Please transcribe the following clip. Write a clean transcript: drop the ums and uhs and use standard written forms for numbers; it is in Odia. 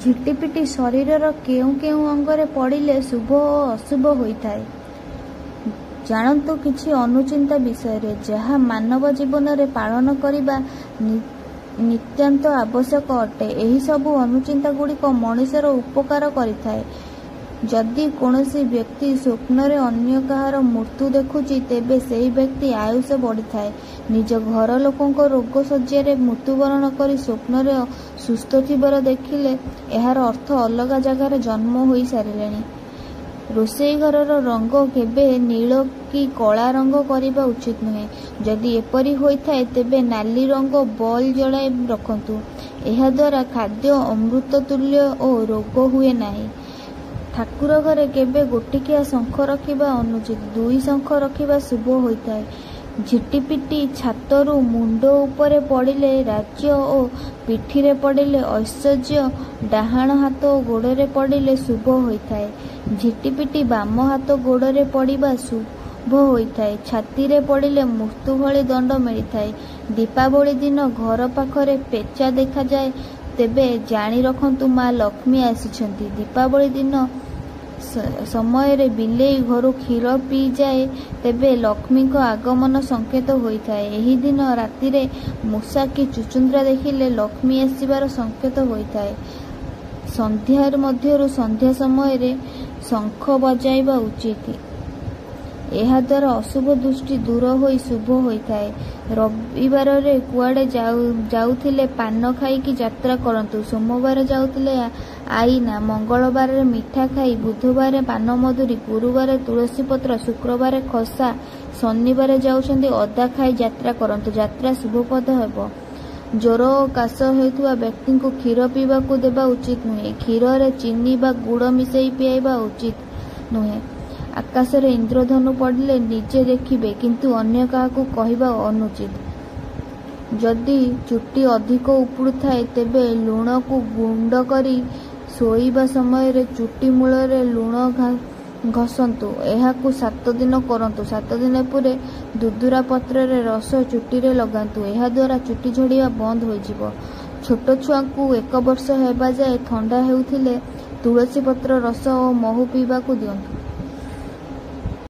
ଝିଟିପିଟି ଶରୀରର କେଉଁ କେଉଁ ଅଙ୍ଗରେ ପଡ଼ିଲେ ଶୁଭ ଓ ଅଶୁଭ ହୋଇଥାଏ? ଜାଣନ୍ତୁ କିଛି ଅନୁଚିନ୍ତା ବିଷୟରେ, ଯାହା ମାନବ ଜୀବନରେ ପାଳନ କରିବା ନିତାନ୍ତ ଆବଶ୍ୟକ ଅଟେ। ଏହିସବୁ ଅନୁଚିନ୍ତା ଗୁଡ଼ିକ ମଣିଷର ଉପକାର କରିଥାଏ। ଯଦି କୌଣସି ବ୍ୟକ୍ତି ସ୍ୱପ୍ନରେ ଅନ୍ୟ କାହାର ମୃତ୍ୟୁ ଦେଖୁଛି, ତେବେ ସେହି ବ୍ୟକ୍ତି ଆୟୁଷ ବଢ଼ିଥାଏ। ନିଜ ଘର ଲୋକଙ୍କ ରୋଗ ଶଯ୍ୟାରେ ମୃତ୍ୟୁବରଣ କରି ସ୍ୱପ୍ନରେ ସୁସ୍ଥ ଥିବାର ଦେଖିଲେ ଏହାର ଅର୍ଥ ଅଲଗା ଜାଗାରେ ଜନ୍ମ ହୋଇସାରିଲେଣି। ରୋଷେଇ ଘରର ରଙ୍ଗ କେବେ ନୀଳ କି କଳା ରଙ୍ଗ କରିବା ଉଚିତ ନୁହେଁ। ଯଦି ଏପରି ହୋଇଥାଏ, ତେବେ ନାଲି ରଙ୍ଗ ବଲ୍ବ ଜଳାଇ ରଖନ୍ତୁ। ଏହାଦ୍ୱାରା ଖାଦ୍ୟ ଅମୃତ ତୁଲ୍ୟ ଓ ରୋଗ ହୁଏ ନାହିଁ। ଠାକୁର ଘରେ କେବେ ଗୋଟିକିଆ ଶଙ୍ଖ ରଖିବା ଅନୁଚିତ। 2 ଶଙ୍ଖ ରଖିବା ଶୁଭ ହୋଇଥାଏ। ଝିଟିପିଟି ଛାତରୁ ମୁଣ୍ଡ ଉପରେ ପଡ଼ିଲେ ରାଜ୍ୟ ଓ ପିଠିରେ ପଡ଼ିଲେ ଐଶ୍ୱର୍ଯ୍ୟ, ଡାହାଣ ହାତ ଓ ଗୋଡ଼ରେ ପଡ଼ିଲେ ଶୁଭ ହୋଇଥାଏ। ଝିଟିପିଟି ବାମ ହାତ ଗୋଡ଼ରେ ପଡ଼ିବା ଶୁଭ ହୋଇଥାଏ। ଛାତିରେ ପଡ଼ିଲେ ମୃତ୍ୟୁ ଭଳି ଦଣ୍ଡ ମିଳିଥାଏ। ଦୀପାବଳି ଦିନ ଘର ପାଖରେ ପେଚା ଦେଖାଯାଏ, ତେବେ ଜାଣି ରଖନ୍ତୁ ମା ଲକ୍ଷ୍ମୀ ଆସିଛନ୍ତି। ଦୀପାବଳି ଦିନ ସମୟରେ ବିଲେଇ ଘରୁ କ୍ଷୀର ପିଇଯାଏ, ତେବେ ଲକ୍ଷ୍ମୀଙ୍କ ଆଗମନ ସଂକେତ ହୋଇଥାଏ। ଏହି ଦିନ ରାତିରେ ମୂଷା କି ଚୁଚୁନ୍ଦ୍ରା ଦେଖିଲେ ଲକ୍ଷ୍ମୀ ଆସିବାର ସଂକେତ ହୋଇଥାଏ। ମଧ୍ୟରୁ ସନ୍ଧ୍ୟା ସମୟରେ ଶଙ୍ଖ ବଜାଇବା ଉଚିତ। ଏହାଦ୍ୱାରା ଅଶୁଭ ଦୃଷ୍ଟି ଦୂର ହୋଇ ଶୁଭ ହୋଇଥାଏ। ରବିବାରରେ କୁଆଡ଼େ ଯାଉଥିଲେ ପାନ ଖାଇକି ଯାତ୍ରା କରନ୍ତୁ। ସୋମବାର ଯାଉଥିଲେ ଆଇନା, ମଙ୍ଗଳବାରରେ ମିଠା ଖାଇ, ବୁଧବାର ପାନମଧୁରୀ, ଗୁରୁବାର ତୁଳସୀ ପତ୍ର, ଶୁକ୍ରବାର ଖସା, ଶନିବାର ଯାଉଛନ୍ତି ଅଦା ଖାଇ ଯାତ୍ରା କରନ୍ତୁ। ଯାତ୍ରା ଶୁଭପ୍ରଦ ହେବ। ଜ୍ୱର ଓ କାଶ ହେଉଥିବା ବ୍ୟକ୍ତିଙ୍କୁ କ୍ଷୀର ପିଇବାକୁ ଦେବା ଉଚିତ ନୁହେଁ। କ୍ଷୀରରେ ଚିନି ବା ଗୁଡ଼ ମିଶାଇ ପିଆଇବା ଉଚିତ ନୁହେଁ। ଆକାଶରେ ଇନ୍ଦ୍ରଧନୁ ପଡ଼ିଲେ ନିଜେ ଦେଖିବେ, କିନ୍ତୁ ଅନ୍ୟ କାହାକୁ କହିବା ଅନୁଚିତ। ଯଦି ଚୁଟି ଅଧିକ ଉପୁଡ଼ୁଥାଏ, ତେବେ ଲୁଣକୁ ଗୁଣ୍ଡ କରି ଶୋଇବା ସମୟରେ ଚୁଟି ମୂଳରେ ଲୁଣ ଘଷନ୍ତୁ। ଏହାକୁ 7 ଦିନ କରନ୍ତୁ। 7 ଦିନ ପରେ ଦୁଦୁରା ପତ୍ରର ରସ ଚୁଟିରେ ଲଗାନ୍ତୁ। ଏହାଦ୍ୱାରା ଚୁଟି ଝଡ଼ିବା ବନ୍ଦ ହୋଇଯିବ। ଛୋଟ ଛୁଆଙ୍କୁ 1 ବର୍ଷ ହେବା ଯାଏ ଥଣ୍ଡା ହେଉଥିଲେ ତୁଳସୀ ପତ୍ର ରସ ଓ ମହୁ ପିଇବାକୁ ଦିଅନ୍ତୁ।